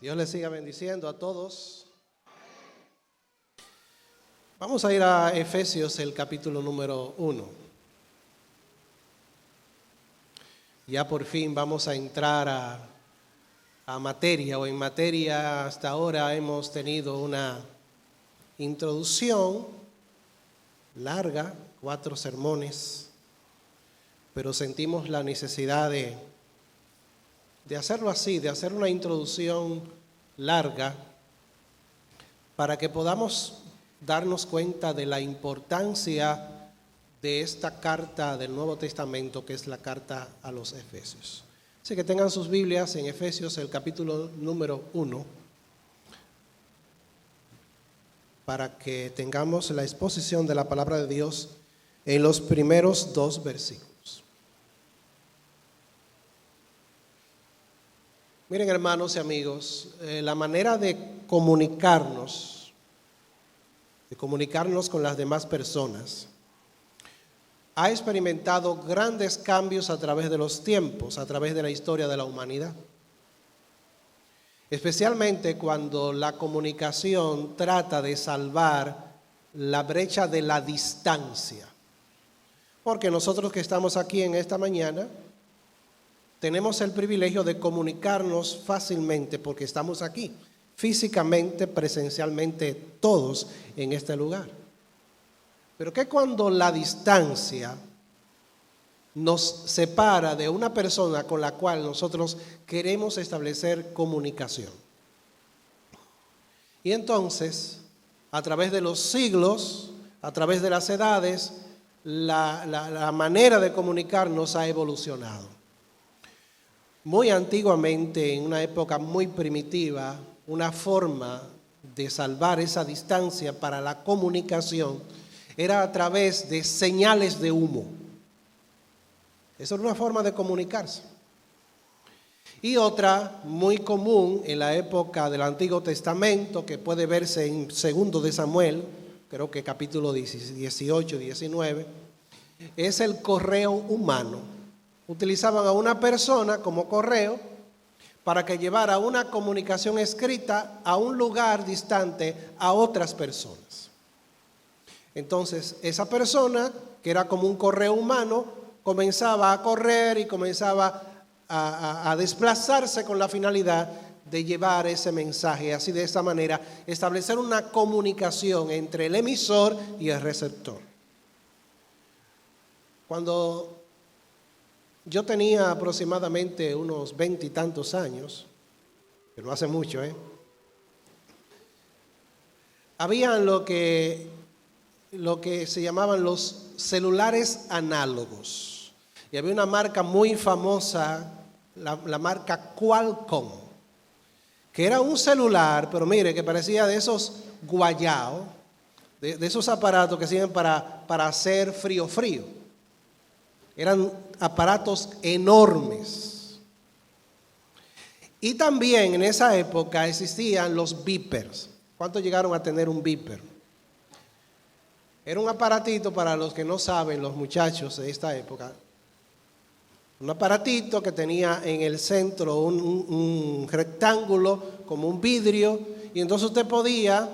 Dios les siga bendiciendo a todos. Vamos a ir a Efesios, el capítulo número 1. Ya por fin vamos a entrar a materia, o en materia. Hasta ahora hemos tenido una introducción larga, 4 sermones, pero sentimos la necesidad de hacerlo así, de hacer una introducción larga para que podamos darnos cuenta de la importancia de esta carta del Nuevo Testamento, que es la carta a los Efesios. Así que tengan sus Biblias en Efesios, el capítulo número 1, para que tengamos la exposición de la palabra de Dios en los primeros 2 versículos. Miren, hermanos y amigos, la manera de comunicarnos con las demás personas, ha experimentado grandes cambios a través de los tiempos, a través de la historia de la humanidad. Especialmente cuando la comunicación trata de salvar la brecha de la distancia. Porque nosotros que estamos aquí en esta mañana, tenemos el privilegio de comunicarnos fácilmente porque estamos aquí, físicamente, presencialmente, todos en este lugar. Pero ¿qué cuando la distancia nos separa de una persona con la cual nosotros queremos establecer comunicación? Y entonces, a través de los siglos, a través de las edades, la manera de comunicarnos ha evolucionado. Muy antiguamente, en una época muy primitiva, una forma de salvar esa distancia para la comunicación era a través de señales de humo. Esa era una forma de comunicarse. Y otra muy común en la época del Antiguo Testamento, que puede verse en 2 de Samuel, creo que capítulo 18, 19, es el correo humano. Utilizaban a una persona como correo para que llevara una comunicación escrita a un lugar distante a otras personas. Entonces, esa persona, que era como un correo humano, comenzaba a correr y comenzaba a desplazarse con la finalidad de llevar ese mensaje. Así, de esta manera, establecer una comunicación entre el emisor y el receptor. Cuando yo tenía aproximadamente unos 20 y tantos años, pero no hace mucho, habían lo que se llamaban los celulares análogos. Y había una marca muy famosa, la marca Qualcomm, que era un celular, pero mire, que parecía de esos guayaos, de esos aparatos que sirven para hacer frío. Eran aparatos enormes. Y también en esa época existían los beepers. ¿Cuántos llegaron a tener un beeper? Era un aparatito, para los que no saben, los muchachos de esta época, un aparatito que tenía en el centro un rectángulo como un vidrio, y entonces usted podía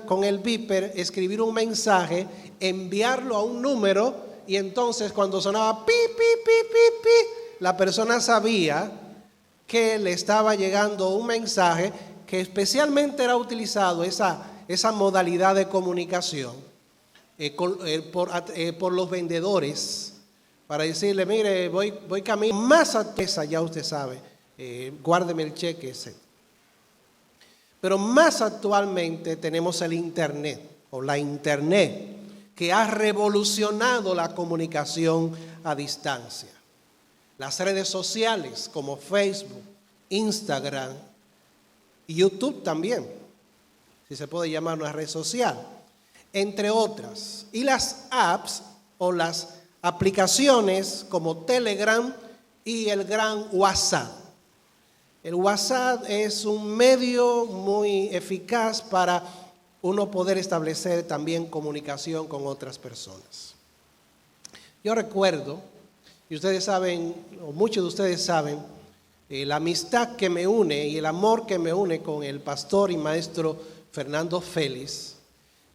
con el beeper escribir un mensaje, enviarlo a un número, y entonces cuando sonaba pi, pi, pi, pi, pi, la persona sabía que le estaba llegando un mensaje, que especialmente era utilizado esa modalidad de comunicación por los vendedores, para decirle, mire, voy camino más a esa, ya usted sabe, guárdeme el cheque, etc. Pero más actualmente tenemos el Internet, o la Internet, que ha revolucionado la comunicación a distancia. Las redes sociales como Facebook, Instagram y YouTube también, si se puede llamar una red social, entre otras. Y las apps o las aplicaciones como Telegram y el gran WhatsApp. El WhatsApp es un medio muy eficaz para uno poder establecer también comunicación con otras personas. Yo recuerdo, y ustedes saben, o muchos de ustedes saben, la amistad que me une y el amor que me une con el pastor y maestro Fernando Félix,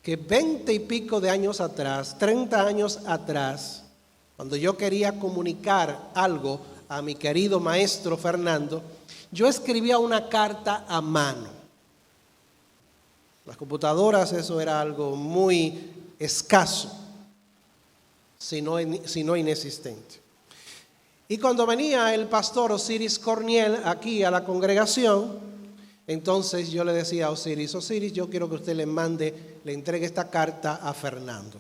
que 20 y pico de años atrás, 30 años atrás, cuando yo quería comunicar algo a mi querido maestro Fernando, yo escribía una carta a mano. Las computadoras, eso era algo muy escaso, si no inexistente. Y cuando venía el pastor Osiris Corniel aquí a la congregación, entonces yo le decía a Osiris, yo quiero que usted le entregue esta carta a Fernando.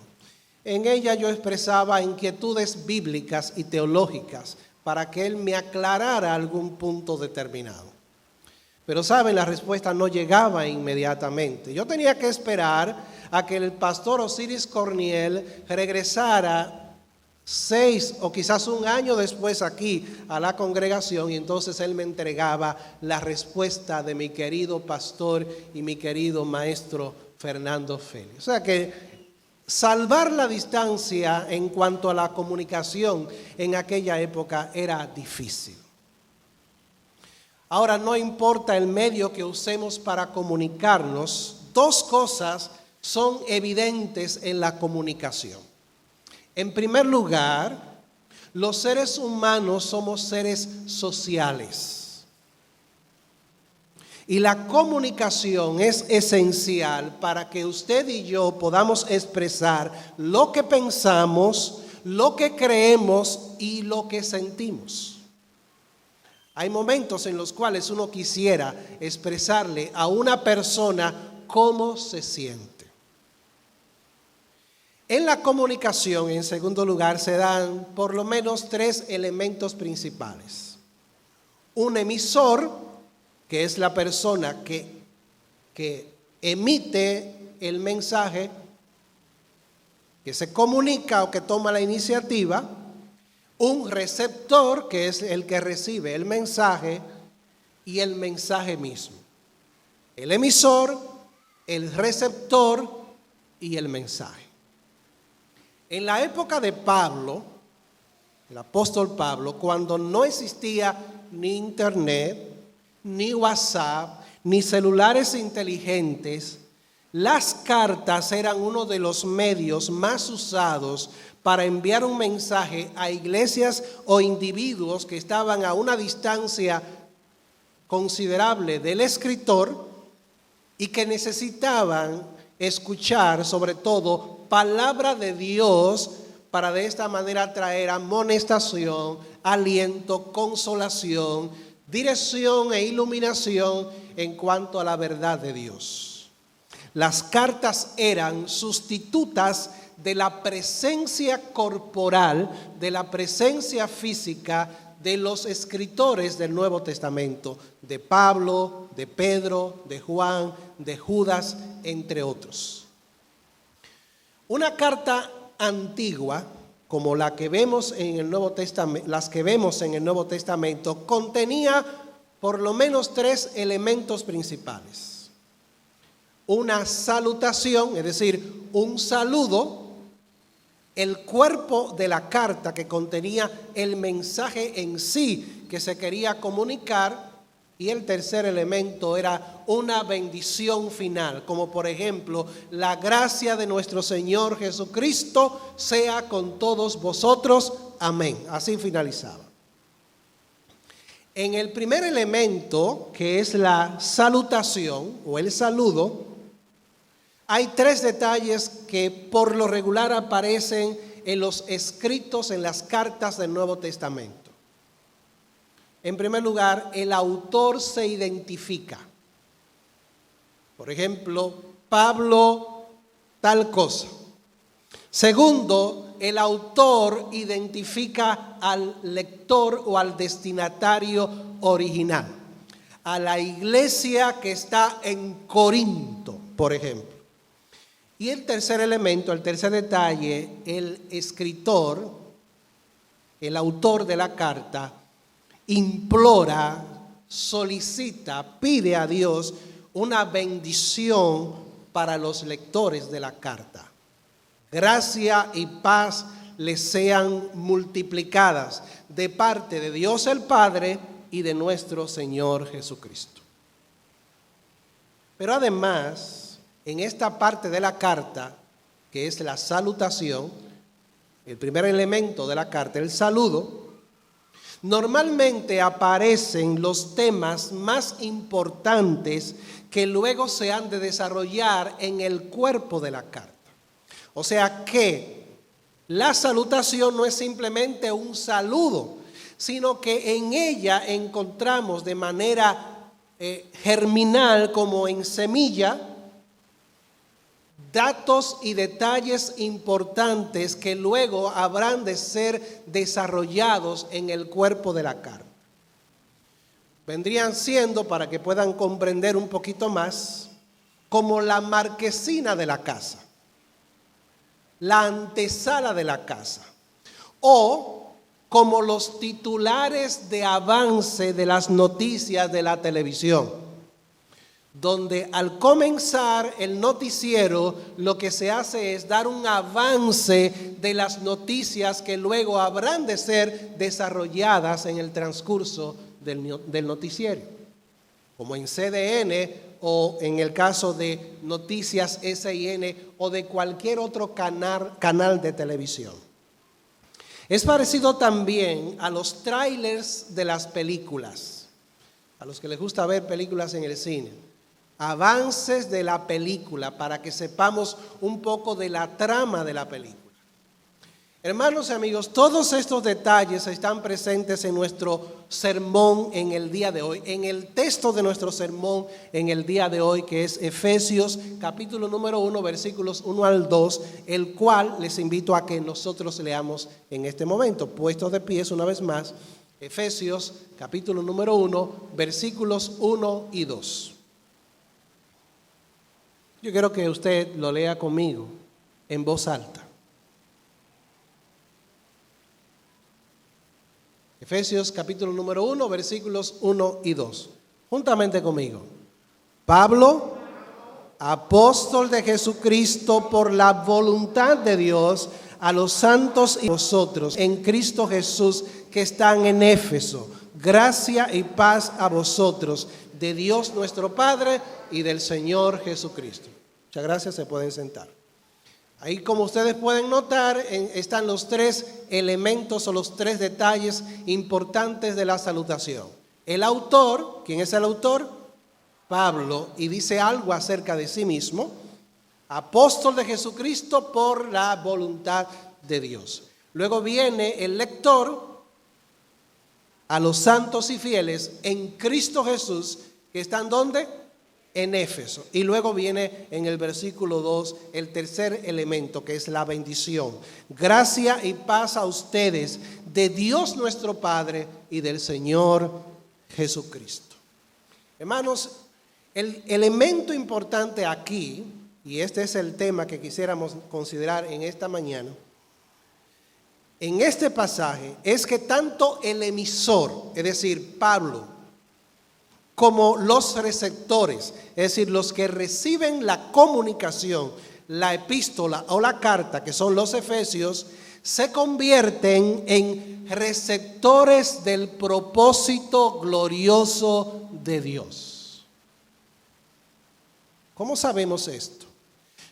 En ella yo expresaba inquietudes bíblicas y teológicas para que él me aclarara algún punto determinado. Pero saben, la respuesta no llegaba inmediatamente. Yo tenía que esperar a que el pastor Osiris Corniel regresara 6 o quizás un año después aquí a la congregación, y entonces él me entregaba la respuesta de mi querido pastor y mi querido maestro Fernando Félix. O sea que salvar la distancia en cuanto a la comunicación en aquella época era difícil. Ahora, no importa el medio que usemos para comunicarnos, dos cosas son evidentes en la comunicación. En primer lugar, los seres humanos somos seres sociales. Y la comunicación es esencial para que usted y yo podamos expresar lo que pensamos, lo que creemos y lo que sentimos. Hay momentos en los cuales uno quisiera expresarle a una persona cómo se siente. En la comunicación, en segundo lugar, se dan por lo menos 3 elementos principales. Un emisor, que es la persona que emite el mensaje, que se comunica o que toma la iniciativa. Un receptor, que es el que recibe el mensaje, y el mensaje mismo. El emisor, el receptor y el mensaje. En la época de Pablo, el apóstol Pablo, cuando no existía ni internet, ni WhatsApp, ni celulares inteligentes, las cartas eran uno de los medios más usados para enviar un mensaje a iglesias o individuos que estaban a una distancia considerable del escritor y que necesitaban escuchar sobre todo palabra de Dios para de esta manera traer amonestación, aliento, consolación, dirección e iluminación en cuanto a la verdad de Dios. Las cartas eran sustitutas de la presencia corporal, de la presencia física de los escritores del Nuevo Testamento, de Pablo, de Pedro, de Juan, de Judas, entre otros. Una carta antigua, como la que vemos en el Nuevo Testamento, las que vemos en el Nuevo Testamento, contenía por lo menos 3 elementos principales. Una salutación, es decir, un saludo, el cuerpo de la carta que contenía el mensaje en sí que se quería comunicar, y el tercer elemento era una bendición final, como por ejemplo, la gracia de nuestro Señor Jesucristo sea con todos vosotros. Amén. Así finalizaba. En el primer elemento, que es la salutación o el saludo, hay 3 detalles que por lo regular aparecen en los escritos, en las cartas del Nuevo Testamento. En primer lugar, el autor se identifica. Por ejemplo, Pablo, tal cosa. Segundo, el autor identifica al lector o al destinatario original, a la iglesia que está en Corinto, por ejemplo. Y el tercer elemento, el tercer detalle, el escritor, el autor de la carta, implora, solicita, pide a Dios una bendición para los lectores de la carta. Gracia y paz les sean multiplicadas de parte de Dios el Padre y de nuestro Señor Jesucristo. Pero además, en esta parte de la carta, que es la salutación, el primer elemento de la carta, el saludo, normalmente aparecen los temas más importantes que luego se han de desarrollar en el cuerpo de la carta. O sea que la salutación no es simplemente un saludo, sino que en ella encontramos de manera germinal, como en semilla, datos y detalles importantes que luego habrán de ser desarrollados en el cuerpo de la carta. Vendrían siendo, para que puedan comprender un poquito más, como la marquesina de la casa, la antesala de la casa, o como los titulares de avance de las noticias de la televisión, donde al comenzar el noticiero lo que se hace es dar un avance de las noticias que luego habrán de ser desarrolladas en el transcurso del noticiero, como en CDN o en el caso de Noticias SIN o de cualquier otro canal de televisión. Es parecido también a los trailers de las películas, a los que les gusta ver películas en el cine. Avances de la película para que sepamos un poco de la trama de la película. Hermanos y amigos, todos estos detalles están presentes en nuestro sermón en el día de hoy, en el texto de nuestro sermón en el día de hoy, que es Efesios capítulo número 1, versículos 1 al 2, el cual les invito a que nosotros leamos en este momento, puestos de pies una vez más. Efesios capítulo número 1, versículos 1 y 2. Yo quiero que usted lo lea conmigo en voz alta. Efesios capítulo número 1, versículos 1 y 2. Juntamente conmigo. Pablo, apóstol de Jesucristo por la voluntad de Dios, a los santos y vosotros en Cristo Jesús que están en Éfeso. Gracia y paz a vosotros, de Dios nuestro Padre y del Señor Jesucristo. Muchas gracias, se pueden sentar. Ahí, como ustedes pueden notar, están los tres elementos o los tres detalles importantes de la salutación. El autor, ¿quién es el autor? Pablo, y dice algo acerca de sí mismo. Apóstol de Jesucristo por la voluntad de Dios. Luego viene el lector, a los santos y fieles en Cristo Jesús, que están ¿dónde? En Éfeso. Y luego viene en el versículo 2 el tercer elemento, que es la bendición. Gracia y paz a ustedes de Dios nuestro Padre y del Señor Jesucristo. Hermanos, el elemento importante aquí, y este es el tema que quisiéramos considerar en esta mañana, en este pasaje, es que tanto el emisor, es decir, Pablo, como los receptores, es decir, los que reciben la comunicación, la epístola o la carta, que son los efesios, se convierten en receptores del propósito glorioso de Dios. ¿Cómo sabemos esto?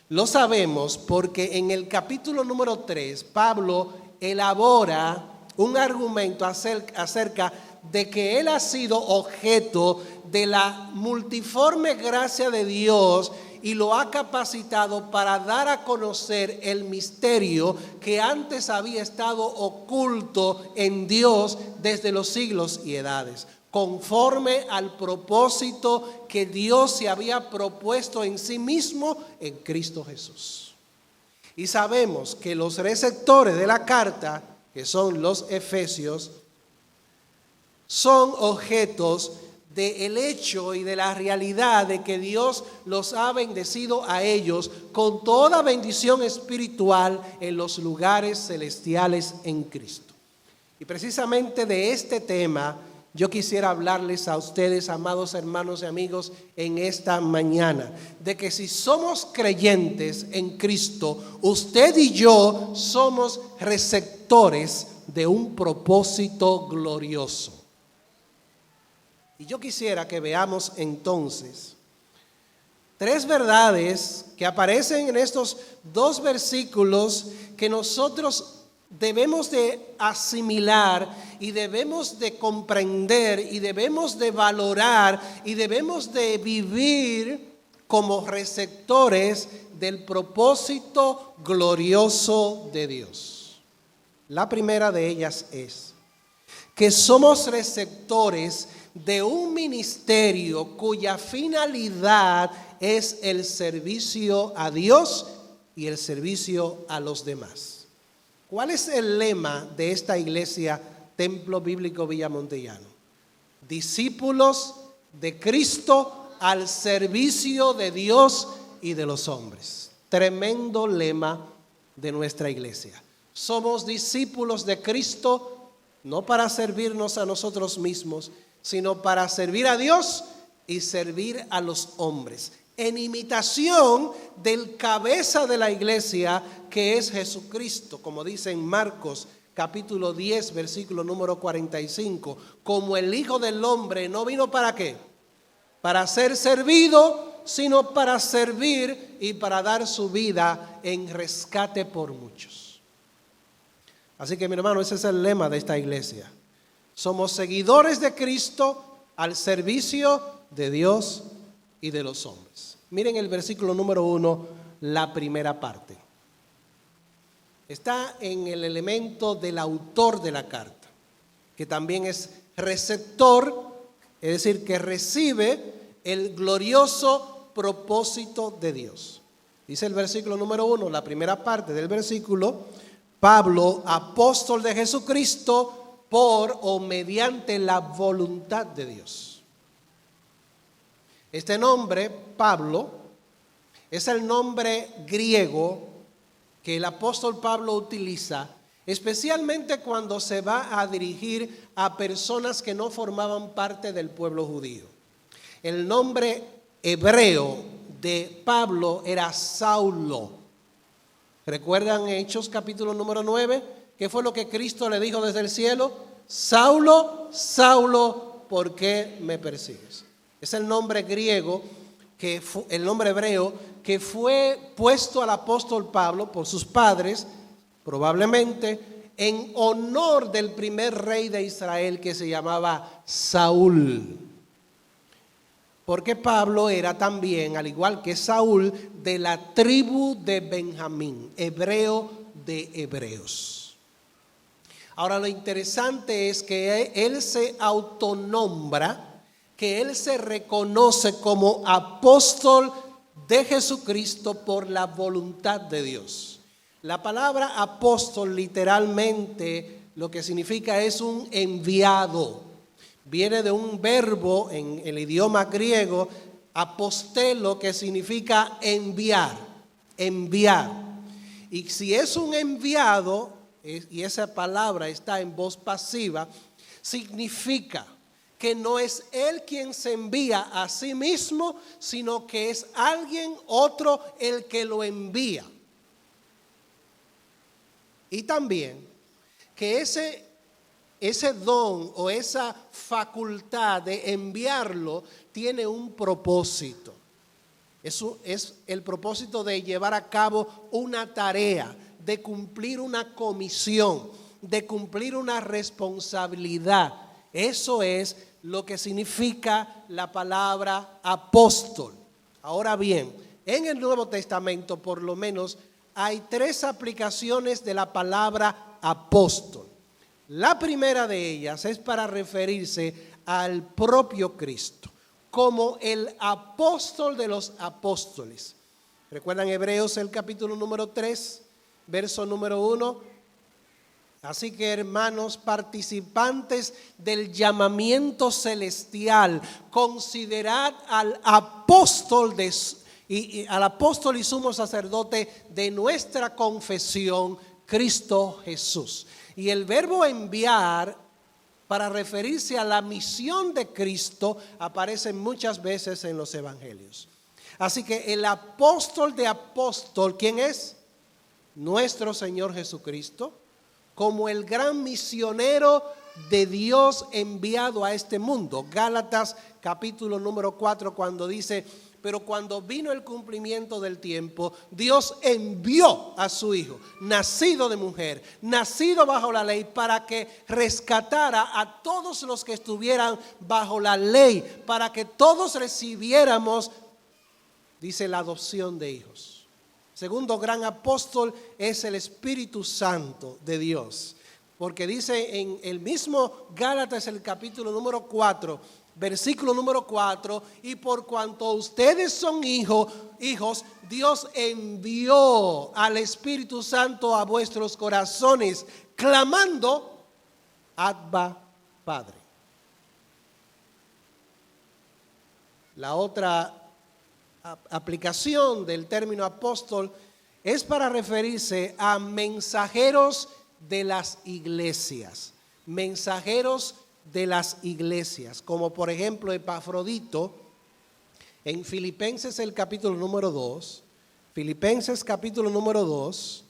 Lo sabemos porque en el capítulo número 3, Pablo elabora un argumento acerca de que él ha sido objeto de la multiforme gracia de Dios y lo ha capacitado para dar a conocer el misterio que antes había estado oculto en Dios desde los siglos y edades, conforme al propósito que Dios se había propuesto en sí mismo en Cristo Jesús. Y sabemos que los receptores de la carta, que son los efesios, son objetos del hecho y de la realidad de que Dios los ha bendecido a ellos con toda bendición espiritual en los lugares celestiales en Cristo. Y precisamente de este tema yo quisiera hablarles a ustedes, amados hermanos y amigos, en esta mañana, de que si somos creyentes en Cristo, usted y yo somos receptores de un propósito glorioso. Y yo quisiera que veamos entonces tres verdades que aparecen en estos dos versículos que nosotros debemos de asimilar y debemos de comprender y debemos de valorar y debemos de vivir como receptores del propósito glorioso de Dios. La primera de ellas es que somos receptores de un ministerio cuya finalidad es el servicio a Dios y el servicio a los demás. ¿Cuál es el lema de esta iglesia Templo Bíblico Villamontellano? Discípulos de Cristo al servicio de Dios y de los hombres. Tremendo lema de nuestra iglesia. Somos discípulos de Cristo no para servirnos a nosotros mismos, sino para servir a Dios y servir a los hombres, en imitación del cabeza de la iglesia, que es Jesucristo, como dice en Marcos capítulo 10, versículo número 45, como el Hijo del Hombre no vino ¿para qué? Para ser servido, sino para servir y para dar su vida en rescate por muchos. Así que mi hermano, ese es el lema de esta iglesia. Somos seguidores de Cristo al servicio de Dios y de los hombres. Miren el versículo número 1, la primera parte. Está en el elemento del autor de la carta, que también es receptor, es decir, que recibe el glorioso propósito de Dios. Dice el versículo número 1, la primera parte del versículo: Pablo, apóstol de Jesucristo, por o mediante la voluntad de Dios. Este nombre, Pablo, es el nombre griego que el apóstol Pablo utiliza, especialmente cuando se va a dirigir a personas que no formaban parte del pueblo judío. El nombre hebreo de Pablo era Saulo. ¿Recuerdan Hechos capítulo número 9? ¿Qué fue lo que Cristo le dijo desde el cielo? Saulo, Saulo, ¿por qué me persigues? Es el nombre griego, el nombre hebreo, que fue puesto al apóstol Pablo por sus padres, probablemente en honor del primer rey de Israel que se llamaba Saúl. Porque Pablo era también, al igual que Saúl, de la tribu de Benjamín, hebreo de hebreos. Ahora, lo interesante es que él se autonombra, que él se reconoce como apóstol de Jesucristo por la voluntad de Dios. La palabra apóstol literalmente lo que significa es un enviado. Viene de un verbo en el idioma griego, apostelo, que significa enviar, enviar. Y si es un enviado, y esa palabra está en voz pasiva, significa que no es él quien se envía a sí mismo, sino que es alguien otro el que lo envía. Y también que ese don o esa facultad de enviarlo tiene un propósito. Eso es el propósito de llevar a cabo una tarea, de cumplir una comisión, de cumplir una responsabilidad. Eso es lo que significa la palabra apóstol. Ahora bien, en el Nuevo Testamento por lo menos hay tres aplicaciones de la palabra apóstol. La primera de ellas es para referirse al propio Cristo, como el apóstol de los apóstoles. ¿Recuerdan Hebreos el capítulo número 3, verso número 1? Así que, hermanos, participantes del llamamiento celestial, considerad al apóstol y sumo sacerdote de nuestra confesión, Cristo Jesús. Y el verbo enviar, para referirse a la misión de Cristo, aparece muchas veces en los evangelios. Así que el apóstol de apóstol, ¿quién es? Nuestro Señor Jesucristo. como el gran misionero de Dios enviado a este mundo. Gálatas capítulo número 4, cuando dice: pero cuando vino el cumplimiento del tiempo, Dios envió a su Hijo, nacido de mujer, nacido bajo la ley, para que rescatara a todos los que estuvieran bajo la ley, para que todos recibiéramos, dice, la adopción de hijos. Segundo gran apóstol es el Espíritu Santo de Dios, porque dice en el mismo Gálatas, el capítulo número 4, versículo número 4: y por cuanto ustedes son hijos, Dios envió al Espíritu Santo a vuestros corazones, clamando: Abba, Padre. La otra aplicación del término apóstol es para referirse a mensajeros de las iglesias. Mensajeros de las iglesias, como por ejemplo Epafrodito, en Filipenses el capítulo número 2, Filipenses capítulo número 2,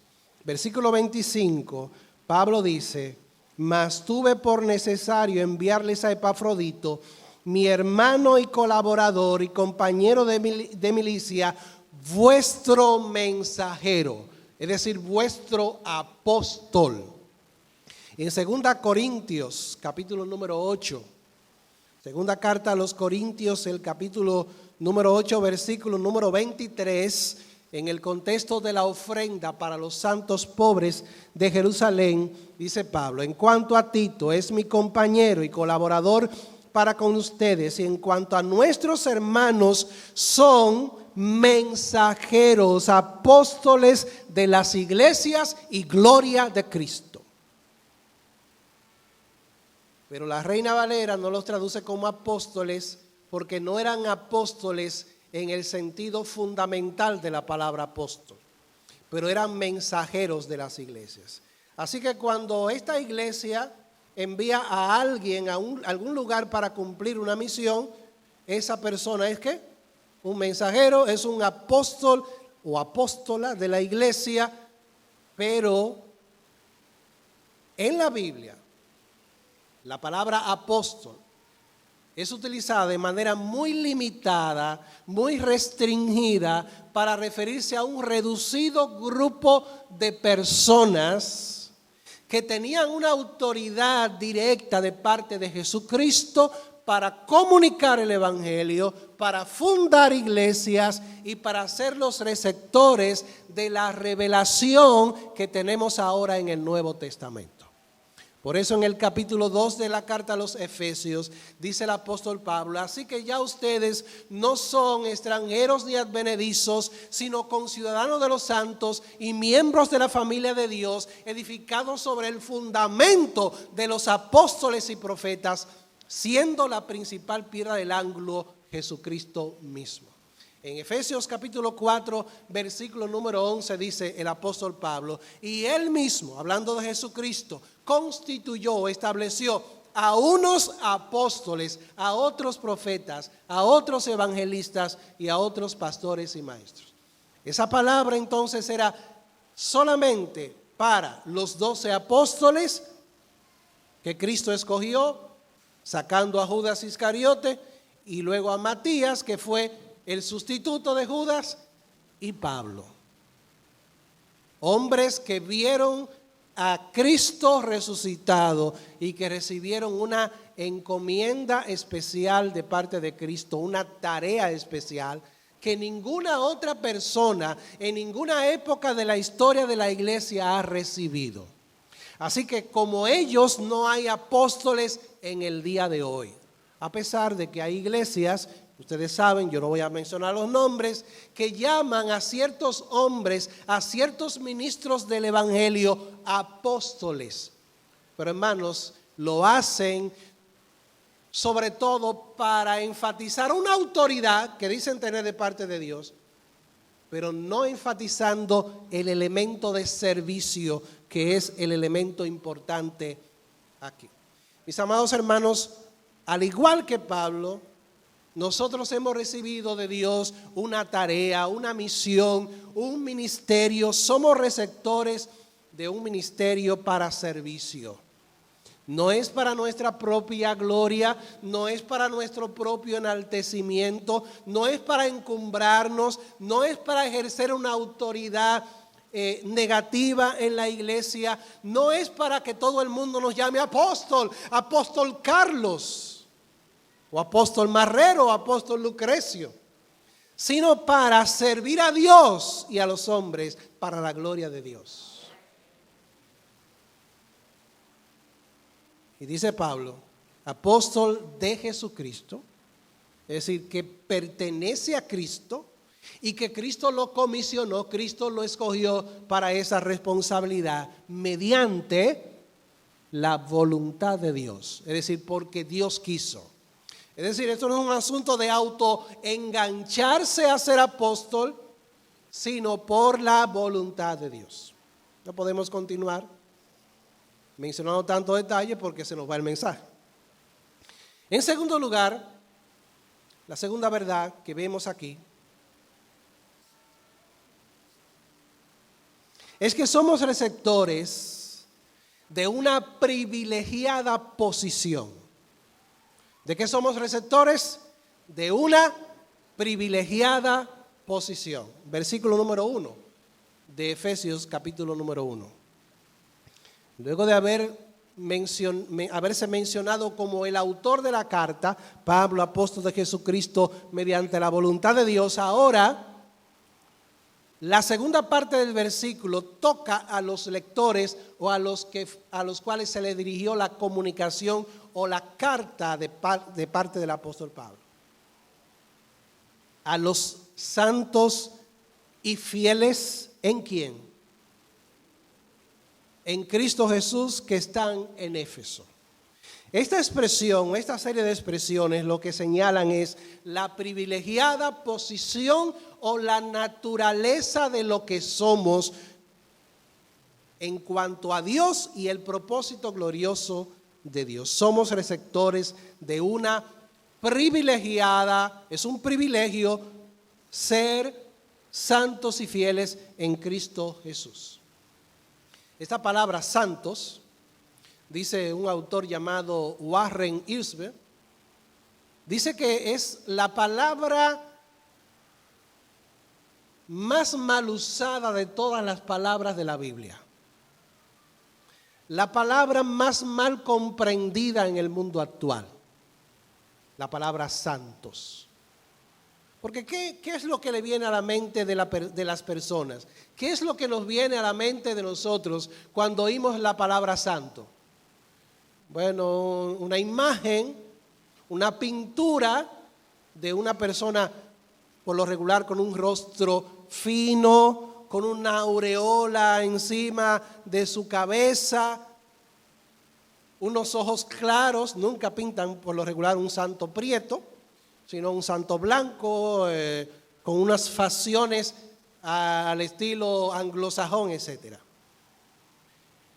versículo 25, Pablo dice: mas tuve por necesario enviarles a Epafrodito, mi hermano y colaborador y compañero de milicia, vuestro mensajero, es decir, vuestro apóstol. En 2 Corintios, capítulo número 8, segunda carta a los Corintios, el capítulo número 8, versículo número 23, en el contexto de la ofrenda para los santos pobres de Jerusalén, dice Pablo: en cuanto a Tito, es mi compañero y colaborador para con ustedes, y en cuanto a nuestros hermanos, son mensajeros, apóstoles de las iglesias y gloria de Cristo. Pero la Reina Valera no los traduce como apóstoles, porque no eran apóstoles en el sentido fundamental de la palabra apóstol, pero eran mensajeros de las iglesias. Así que cuando esta iglesia envía a alguien a algún lugar para cumplir una misión, esa persona es ¿qué? Un mensajero, es un apóstol o apóstola de la iglesia. Pero en la Biblia, la palabra apóstol es utilizada de manera muy limitada, muy restringida, para referirse a un reducido grupo de personas que tenían una autoridad directa de parte de Jesucristo para comunicar el evangelio, para fundar iglesias y para ser los receptores de la revelación que tenemos ahora en el Nuevo Testamento. Por eso en el capítulo 2 de la carta a los Efesios dice el apóstol Pablo: así que ya ustedes no son extranjeros ni advenedizos, sino conciudadanos de los santos y miembros de la familia de Dios, edificados sobre el fundamento de los apóstoles y profetas, siendo la principal piedra del ángulo Jesucristo mismo. En Efesios capítulo 4, versículo número 11 dice el apóstol Pablo: y él mismo, hablando de Jesucristo, constituyó, estableció a unos apóstoles, a otros profetas, a otros evangelistas y a otros pastores y maestros. Esa palabra entonces era solamente para los 12 apóstoles que Cristo escogió, sacando a Judas Iscariote, y luego a Matías, que fue el sustituto de Judas, y Pablo. Hombres que vieron a Cristo resucitado y que recibieron una encomienda especial de parte de Cristo, una tarea especial que ninguna otra persona en ninguna época de la historia de la iglesia ha recibido. Así que como ellos, no hay apóstoles en el día de hoy, a pesar de que hay iglesias, ustedes saben, yo no voy a mencionar los nombres, que llaman a ciertos hombres, a ciertos ministros del evangelio, apóstoles. Pero hermanos, lo hacen sobre todo para enfatizar una autoridad que dicen tener de parte de Dios, pero no enfatizando el elemento de servicio, que es el elemento importante aquí. Mis amados hermanos, al igual que Pablo, nosotros hemos recibido de Dios una tarea, una misión, un ministerio. Somos receptores de un ministerio para servicio. No es para nuestra propia gloria, no es para nuestro propio enaltecimiento, no es para encumbrarnos, no es para ejercer una autoridad negativa en la iglesia, no es para que todo el mundo nos llame apóstol, apóstol Carlos, o apóstol Marrero, o apóstol Lucrecio, sino para servir a Dios y a los hombres para la gloria de Dios. Y dice Pablo, apóstol de Jesucristo, es decir, que pertenece a Cristo y que Cristo lo comisionó, Cristo lo escogió para esa responsabilidad mediante la voluntad de Dios, es decir, porque Dios quiso. Es decir, esto no es un asunto de autoengancharse a ser apóstol, sino por la voluntad de Dios. No podemos continuar mencionando tanto detalle porque se nos va el mensaje. En segundo lugar, la segunda verdad que vemos aquí es que somos receptores de una privilegiada posición. ¿De qué somos receptores? De una privilegiada posición. Versículo número 1 de Efesios capítulo número 1. Luego de haberse mencionado como el autor de la carta, Pablo, apóstol de Jesucristo, mediante la voluntad de Dios, ahora la segunda parte del versículo toca a los lectores o a los cuales se le dirigió la comunicación o la carta de parte del apóstol Pablo. A los santos y fieles, ¿en quién? En Cristo Jesús, que están en Éfeso. Esta expresión, esta serie de expresiones, lo que señalan es la privilegiada posición o la naturaleza de lo que somos en cuanto a Dios y el propósito glorioso de Dios. Somos receptores de una privilegiada, es un privilegio ser santos y fieles en Cristo Jesús. Esta palabra santos, dice un autor llamado Warren Wiersbe, dice que es la palabra más mal usada de todas las palabras de la Biblia. La palabra más mal comprendida en el mundo actual. La palabra santos. Porque ¿qué es lo que le viene a la mente de las personas? ¿Qué es lo que nos viene a la mente de nosotros cuando oímos la palabra santo? Bueno, una imagen, una pintura de una persona, por lo regular con un rostro fino, con una aureola encima de su cabeza, unos ojos claros. Nunca pintan por lo regular un santo prieto, sino un santo blanco, con unas facciones al estilo anglosajón, etc.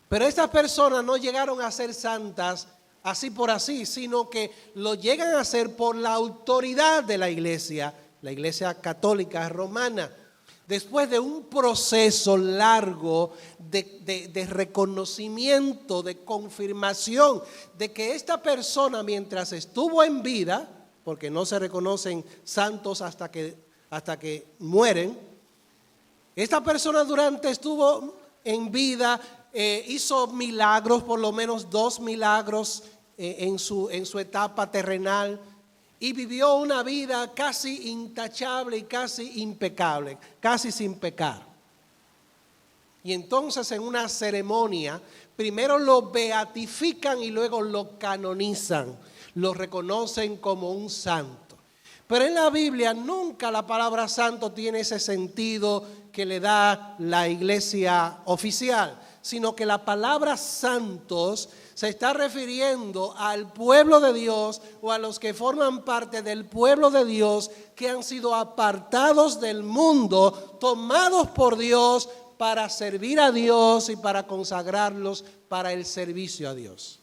Pero estas personas no llegaron a ser santas así por así, sino que lo llegan a ser por la autoridad de la iglesia católica romana. Después de un proceso largo de reconocimiento, de confirmación de que esta persona, mientras estuvo en vida, porque no se reconocen santos hasta que mueren, esta persona estuvo en vida, hizo milagros, por lo menos 2 milagros en su etapa terrenal, y vivió una vida casi intachable y casi impecable, casi sin pecar. Y entonces en una ceremonia, primero lo beatifican y luego lo canonizan, lo reconocen como un santo. Pero en la Biblia nunca la palabra santo tiene ese sentido que le da la iglesia oficial, sino que la palabra santos se está refiriendo al pueblo de Dios o a los que forman parte del pueblo de Dios que han sido apartados del mundo, tomados por Dios para servir a Dios y para consagrarlos para el servicio a Dios.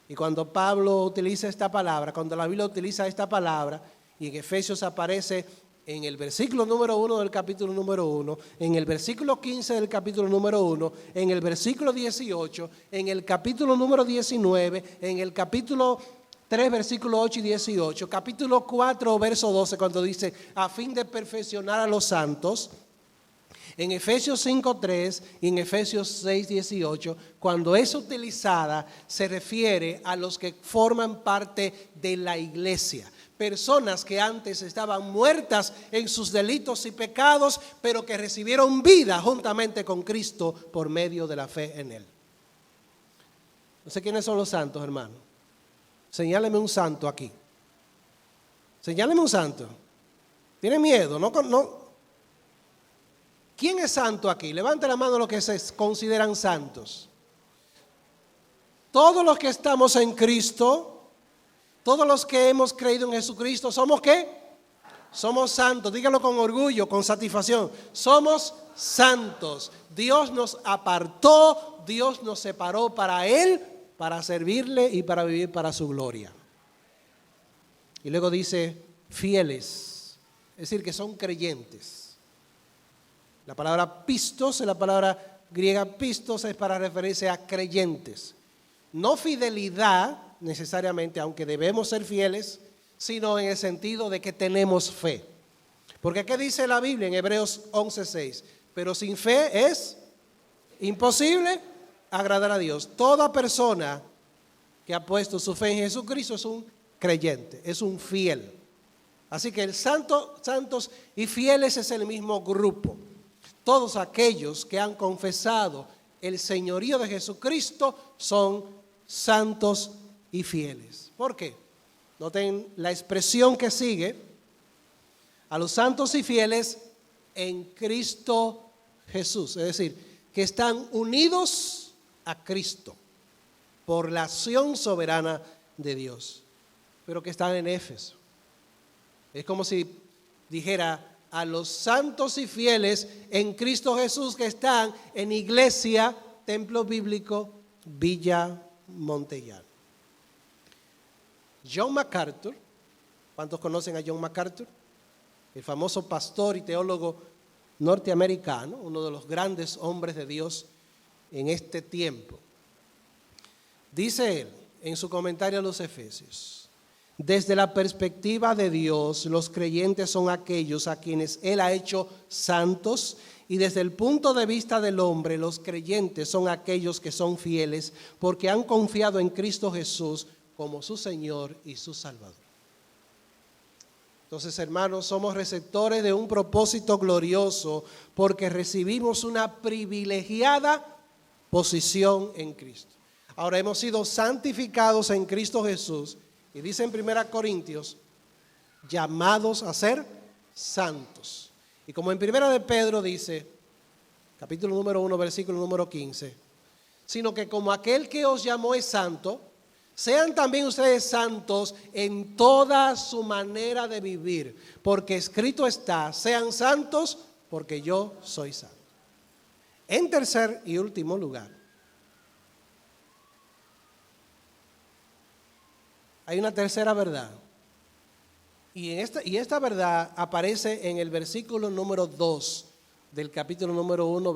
Y cuando Pablo utiliza esta palabra, cuando la Biblia utiliza esta palabra, y en Efesios aparece en el versículo número 1 del capítulo número 1, en el versículo 15 del capítulo número 1, en el versículo 18, en el capítulo número 19, en el capítulo 3, versículo 8 y 18, capítulo 4, verso 12, cuando dice, a fin de perfeccionar a los santos, en Efesios 5:3 y en Efesios 6:18, cuando es utilizada, se refiere a los que forman parte de la iglesia. Personas que antes estaban muertas en sus delitos y pecados, pero que recibieron vida juntamente con Cristo por medio de la fe en Él. No sé quiénes son los santos, hermano. Señáleme un santo aquí. Señáleme un santo. ¿Tiene miedo? No. ¿Quién es santo aquí? Levante la mano los que se consideran santos. Todos los que estamos en Cristo, todos los que hemos creído en Jesucristo, ¿somos qué? Somos santos. Dígalo con orgullo, con satisfacción. Somos santos. Dios nos apartó, Dios nos separó para Él, para servirle y para vivir para su gloria. Y luego dice fieles, es decir, que son creyentes. La palabra pistos, la palabra griega pistos, es para referirse a creyentes. No fidelidad necesariamente, aunque debemos ser fieles, sino en el sentido de que tenemos fe. Porque ¿qué dice la Biblia en Hebreos 11:6? Pero sin fe es imposible agradar a Dios. Toda persona que ha puesto su fe en Jesucristo es un creyente, es un fiel. Así que el santos y fieles es el mismo grupo. Todos aquellos que han confesado el señorío de Jesucristo son santos y fieles. ¿Por qué? Noten la expresión que sigue. A los santos y fieles en Cristo Jesús. Es decir, que están unidos a Cristo por la acción soberana de Dios. Pero que están en Éfeso. Es como si dijera a los santos y fieles en Cristo Jesús que están en Iglesia, Templo Bíblico, Villa Montellano. John MacArthur, ¿cuántos conocen a John MacArthur? El famoso pastor y teólogo norteamericano, uno de los grandes hombres de Dios en este tiempo. Dice él en su comentario a los Efesios: desde la perspectiva de Dios, los creyentes son aquellos a quienes Él ha hecho santos, y desde el punto de vista del hombre, los creyentes son aquellos que son fieles porque han confiado en Cristo Jesús como su Señor y su Salvador. Entonces, hermanos, somos receptores de un propósito glorioso porque recibimos una privilegiada posición en Cristo. Ahora hemos sido santificados en Cristo Jesús. Y dice en 1 Corintios, llamados a ser santos. Y como en 1 de Pedro dice, capítulo número 1, versículo número 15, sino que como aquel que os llamó es santo, sean también ustedes santos en toda su manera de vivir, porque escrito está, sean santos porque yo soy santo. En tercer y último lugar, hay una tercera verdad. Y esta verdad aparece en el versículo número 2 del capítulo número 1,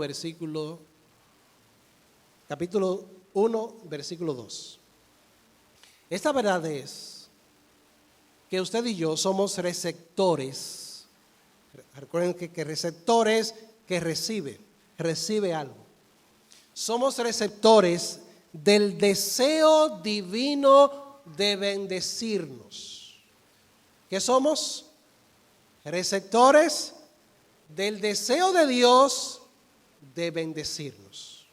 capítulo 1, versículo 2. Esta verdad es que usted y yo somos receptores. Recuerden que receptor es que recibe algo. Somos receptores del deseo divino de bendecirnos. ¿Qué somos? Receptores del deseo de Dios de bendecirnos.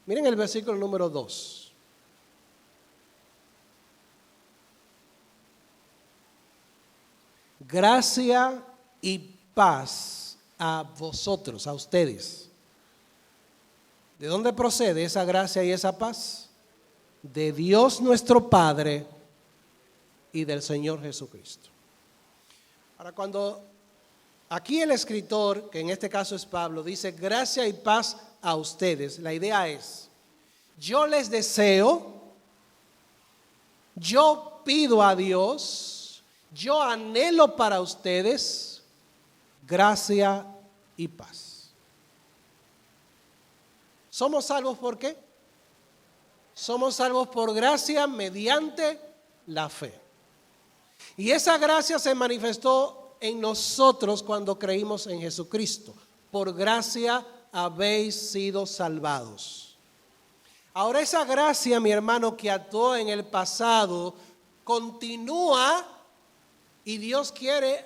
Miren el versículo número 2. Gracia y paz a vosotros, a ustedes. ¿De dónde procede esa gracia y esa paz? De Dios nuestro Padre y del Señor Jesucristo. Ahora, cuando aquí el escritor, que en este caso es Pablo, dice gracia y paz a ustedes, la idea es, yo les deseo, yo pido a Dios, yo anhelo para ustedes gracia y paz. ¿Somos salvos por qué? Somos salvos por gracia mediante la fe. Y esa gracia se manifestó en nosotros cuando creímos en Jesucristo. Por gracia habéis sido salvados. Ahora esa gracia, mi hermano, que actuó en el pasado, continúa y Dios quiere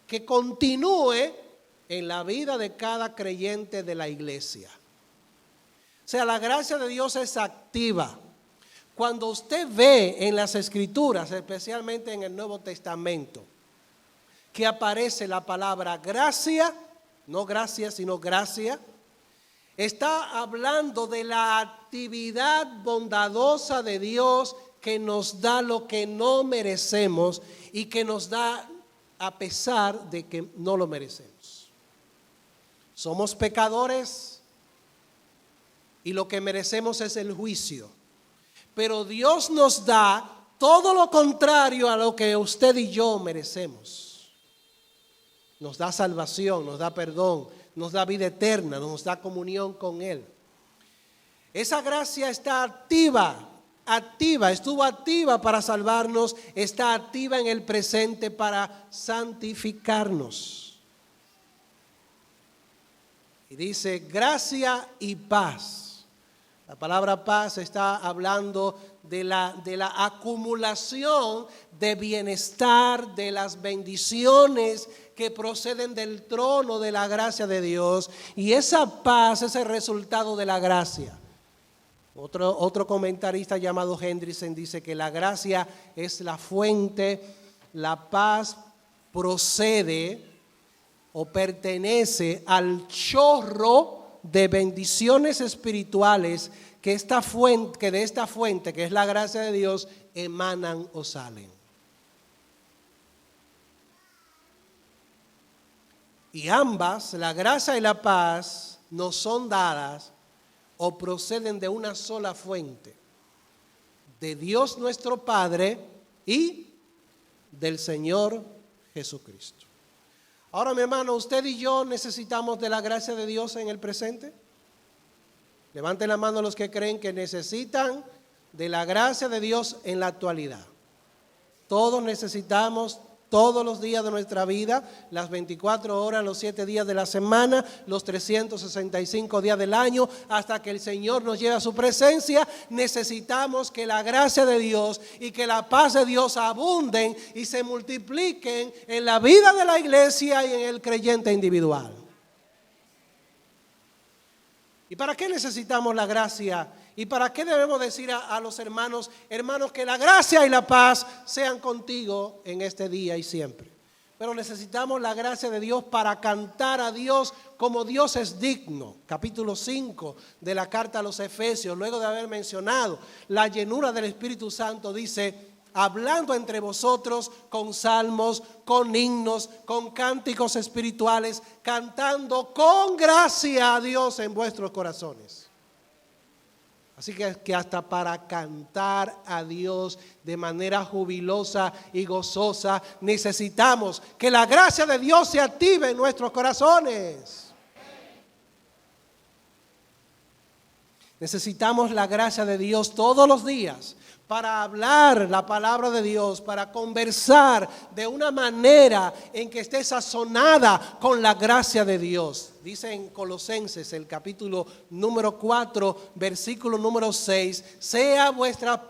que continúe en la vida de cada creyente de la iglesia. O sea, la gracia de Dios es activa. Cuando usted ve en las Escrituras, especialmente en el Nuevo Testamento, que aparece la palabra gracia, no gracia, sino gracia, está hablando de la actividad bondadosa de Dios que nos da lo que no merecemos y que nos da a pesar de que no lo merecemos. Somos pecadores y lo que merecemos es el juicio. Pero Dios nos da todo lo contrario a lo que usted y yo merecemos. Nos da salvación, nos da perdón, nos da vida eterna, nos da comunión con Él. Esa gracia está estuvo activa para salvarnos, está activa en el presente para santificarnos. Y dice gracia y paz. La palabra paz está hablando de la acumulación de bienestar, de las bendiciones que proceden del trono de la gracia de Dios. Y esa paz es el resultado de la gracia. Otro comentarista llamado Hendrickson dice que la gracia es la fuente, la paz procede o pertenece al chorro de bendiciones espirituales que de esta fuente, que es la gracia de Dios, emanan o salen. Y ambas, la gracia y la paz, nos son dadas o proceden de una sola fuente, de Dios nuestro Padre y del Señor Jesucristo. Ahora, mi hermano, usted y yo necesitamos de la gracia de Dios en el presente. Levanten la mano los que creen que necesitan de la gracia de Dios en la actualidad. Todos necesitamos todos los días de nuestra vida, las 24 horas, los 7 días de la semana, los 365 días del año, hasta que el Señor nos lleve a su presencia. Necesitamos que la gracia de Dios y que la paz de Dios abunden y se multipliquen en la vida de la iglesia y en el creyente individual. ¿Y para qué necesitamos la gracia? ¿Y para qué debemos decir a los hermanos, que la gracia y la paz sean contigo en este día y siempre? Pero necesitamos la gracia de Dios para cantar a Dios como Dios es digno. Capítulo 5 de la carta a los Efesios, luego de haber mencionado la llenura del Espíritu Santo, dice: hablando entre vosotros con salmos, con himnos, con cánticos espirituales, cantando con gracia a Dios en vuestros corazones. Así que hasta para cantar a Dios de manera jubilosa y gozosa, necesitamos que la gracia de Dios se active en nuestros corazones. Necesitamos la gracia de Dios todos los días para hablar la palabra de Dios, para conversar de una manera en que esté sazonada con la gracia de Dios. Dice en Colosenses, el capítulo número 4, versículo número 6, sea vuestras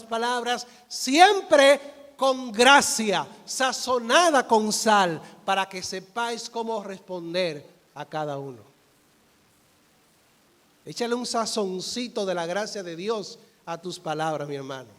palabras siempre con gracia, sazonada con sal, para que sepáis cómo responder a cada uno. Échale un sazoncito de la gracia de Dios a tus palabras, mi hermano.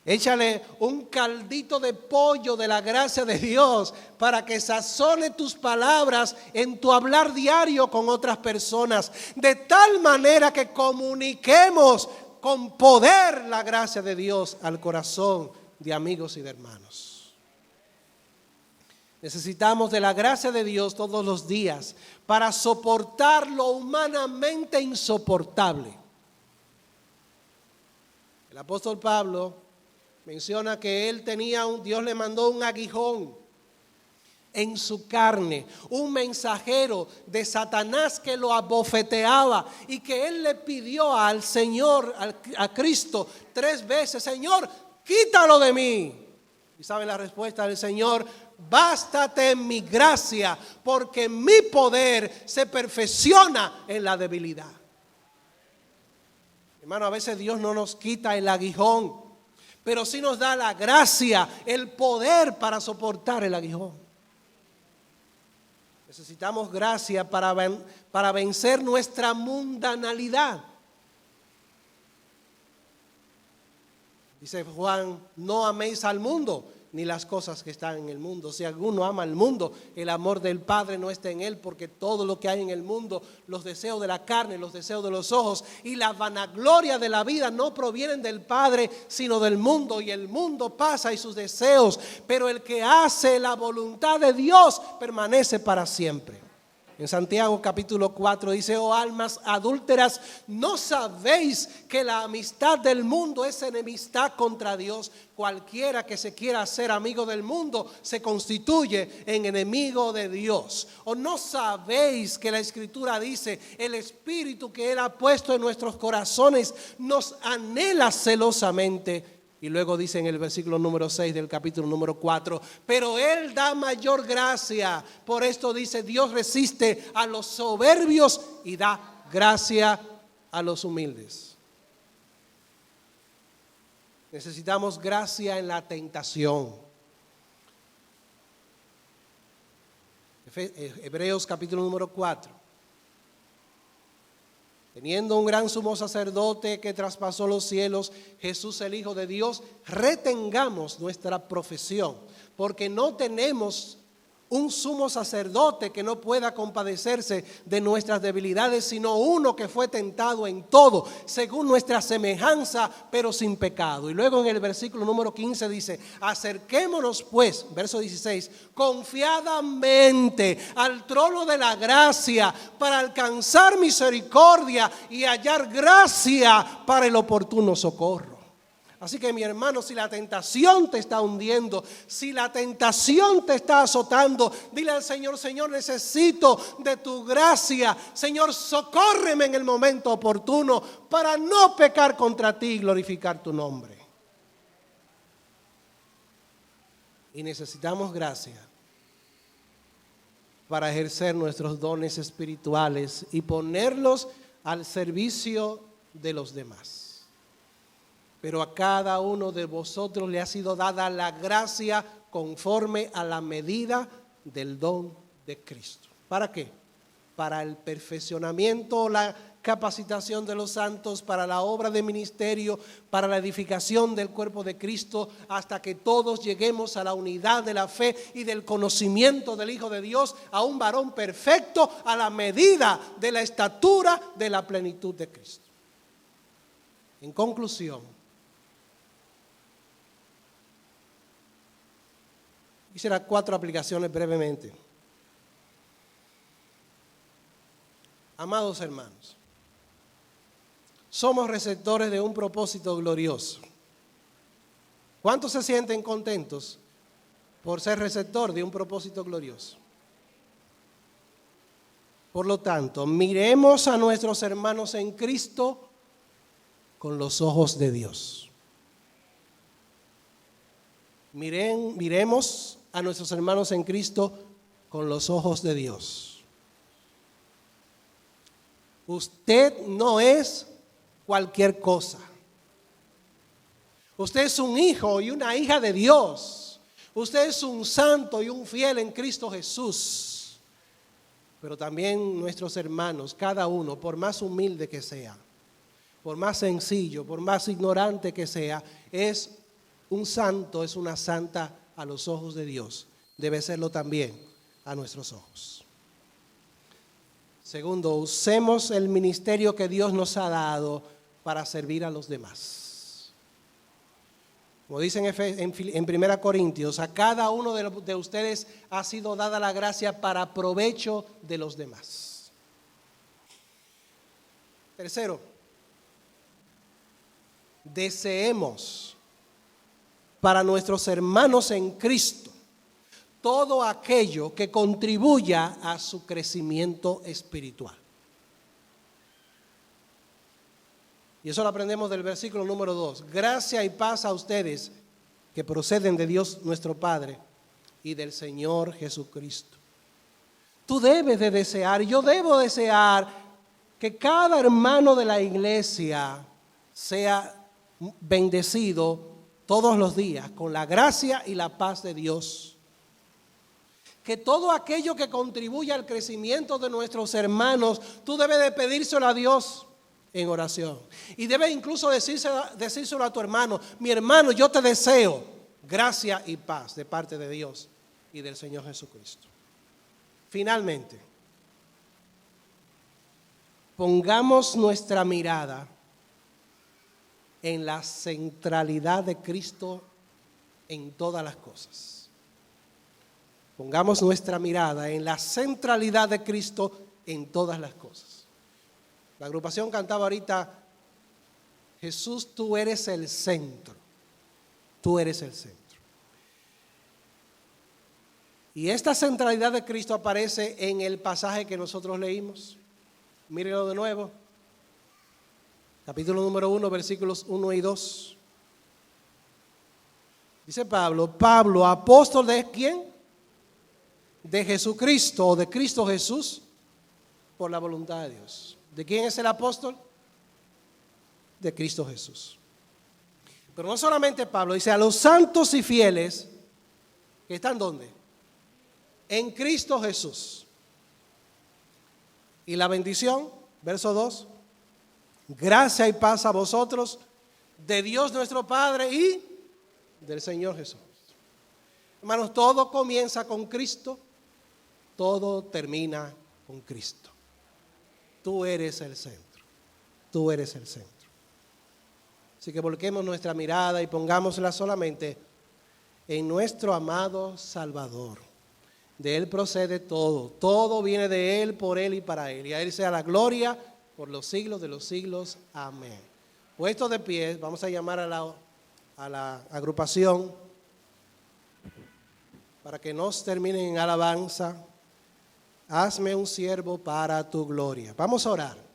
Échale un caldito de pollo de la gracia de Dios para que sazone tus palabras en tu hablar diario con otras personas, de tal manera que comuniquemos con poder la gracia de Dios al corazón de amigos y de hermanos. Necesitamos de la gracia de Dios todos los días para soportar lo humanamente insoportable. El apóstol Pablo menciona que él Dios le mandó un aguijón en su carne, un mensajero de Satanás que lo abofeteaba y que él le pidió al Señor, a Cristo, 3 veces: Señor, quítalo de mí. ¿Y saben la respuesta del Señor? Bástate mi gracia, porque mi poder se perfecciona en la debilidad. Hermano, a veces Dios no nos quita el aguijón, pero sí nos da la gracia, el poder para soportar el aguijón. Necesitamos gracia para vencer nuestra mundanalidad. Dice Juan: no améis al mundo ni las cosas que están en el mundo. Si alguno ama al mundo, el amor del Padre no está en él, porque todo lo que hay en el mundo, los deseos de la carne, los deseos de los ojos y la vanagloria de la vida no provienen del Padre, sino del mundo. Y el mundo pasa y sus deseos, pero el que hace la voluntad de Dios permanece para siempre. En Santiago capítulo 4 dice: oh almas adúlteras, ¿no sabéis que la amistad del mundo es enemistad contra Dios? Cualquiera que se quiera hacer amigo del mundo se constituye en enemigo de Dios. ¿O no sabéis que la Escritura dice: el Espíritu que Él ha puesto en nuestros corazones nos anhela celosamente? Y luego dice en el versículo número 6 del capítulo número 4: pero Él da mayor gracia. Por esto dice: Dios resiste a los soberbios y da gracia a los humildes. Necesitamos gracia en la tentación. Hebreos capítulo número 4. Teniendo un gran sumo sacerdote que traspasó los cielos, Jesús el Hijo de Dios, retengamos nuestra profesión, porque no tenemos un sumo sacerdote que no pueda compadecerse de nuestras debilidades, sino uno que fue tentado en todo, según nuestra semejanza, pero sin pecado. Y luego en el versículo número 15 dice: acerquémonos pues, verso 16, confiadamente al trono de la gracia, para alcanzar misericordia y hallar gracia para el oportuno socorro. Así que, mi hermano, si la tentación te está hundiendo, si la tentación te está azotando, dile al Señor: Señor, necesito de tu gracia. Señor, socórreme en el momento oportuno para no pecar contra ti y glorificar tu nombre. Y necesitamos gracia para ejercer nuestros dones espirituales y ponerlos al servicio de los demás. Pero a cada uno de vosotros le ha sido dada la gracia conforme a la medida del don de Cristo. ¿Para qué? Para el perfeccionamiento, la capacitación de los santos, para la obra de ministerio, para la edificación del cuerpo de Cristo, hasta que todos lleguemos a la unidad de la fe y del conocimiento del Hijo de Dios, a un varón perfecto, a la medida de la estatura de la plenitud de Cristo. En conclusión, quisiera 4 aplicaciones brevemente. Amados hermanos, somos receptores de un propósito glorioso. ¿Cuántos se sienten contentos por ser receptor de un propósito glorioso? Por lo tanto, miremos a nuestros hermanos en Cristo con los ojos de Dios. Miremos a nuestros hermanos en Cristo con los ojos de Dios. Usted no es cualquier cosa. Usted es un hijo y una hija de Dios. Usted es un santo y un fiel en Cristo Jesús. Pero también nuestros hermanos, cada uno, por más humilde que sea, por más sencillo, por más ignorante que sea, es un santo, es una santa a los ojos de Dios. Debe serlo también a nuestros ojos. Segundo, usemos el ministerio que Dios nos ha dado para servir a los demás. Como dicen en 1 Corintios, a cada uno de ustedes ha sido dada la gracia para provecho de los demás. Tercero, deseemos para nuestros hermanos en Cristo todo aquello que contribuya a su crecimiento espiritual. Y eso lo aprendemos del versículo número 2. Gracia y paz a ustedes que proceden de Dios nuestro Padre y del Señor Jesucristo. Tú debes de desear, yo debo desear que cada hermano de la iglesia sea bendecido todos los días con la gracia y la paz de Dios. Que todo aquello que contribuya al crecimiento de nuestros hermanos, tú debes de pedírselo a Dios en oración. Y debes incluso decírselo a tu hermano: mi hermano, yo te deseo gracia y paz de parte de Dios y del Señor Jesucristo. Finalmente, pongamos nuestra mirada en la centralidad de Cristo en todas las cosas. Pongamos nuestra mirada en la centralidad de Cristo en todas las cosas. La agrupación cantaba ahorita: Jesús, tú eres el centro. Tú eres el centro. Y esta centralidad de Cristo aparece en el pasaje que nosotros leímos. Mírenlo de nuevo. Capítulo número 1, versículos 1 y 2. Dice Pablo, apóstol de ¿quién? De Jesucristo, o de Cristo Jesús, por la voluntad de Dios. ¿De quién es el apóstol? De Cristo Jesús. Pero no solamente Pablo, dice a los santos y fieles que están ¿dónde? En Cristo Jesús. Y la bendición, verso 2, gracia y paz a vosotros, de Dios nuestro Padre y del Señor Jesús. Hermanos, todo comienza con Cristo, todo termina con Cristo. Tú eres el centro, tú eres el centro. Así que volquemos nuestra mirada y pongámosla solamente en nuestro amado Salvador. De Él procede todo, todo viene de Él, por Él y para Él. Y a Él sea la gloria por los siglos de los siglos. Amén. Puestos de pie, vamos a llamar a la agrupación para que nos terminen en alabanza. Hazme un siervo para tu gloria. Vamos a orar.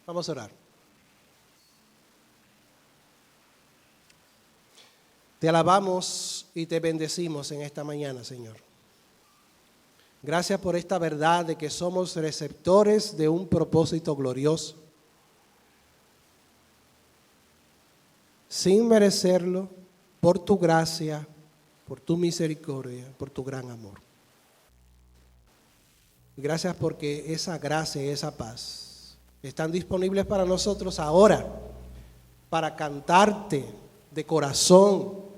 Vamos a orar. Te alabamos y te bendecimos en esta mañana, Señor. Gracias por esta verdad de que somos receptores de un propósito glorioso. Sin merecerlo, por tu gracia, por tu misericordia, por tu gran amor. Gracias porque esa gracia y esa paz están disponibles para nosotros ahora, para cantarte de corazón.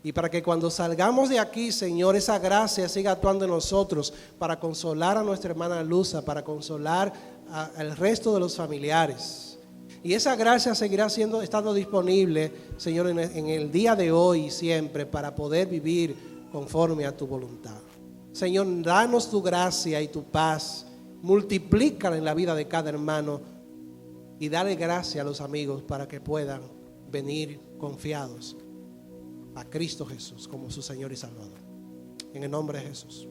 Y para que cuando salgamos de aquí, Señor, esa gracia siga actuando en nosotros para consolar a nuestra hermana Luza, para consolar al resto de los familiares. Y esa gracia seguirá estando disponible, Señor, en el día de hoy y siempre para poder vivir conforme a tu voluntad. Señor, danos tu gracia y tu paz, multiplícala en la vida de cada hermano y dale gracia a los amigos para que puedan venir confiados a Cristo Jesús como su Señor y Salvador. En el nombre de Jesús.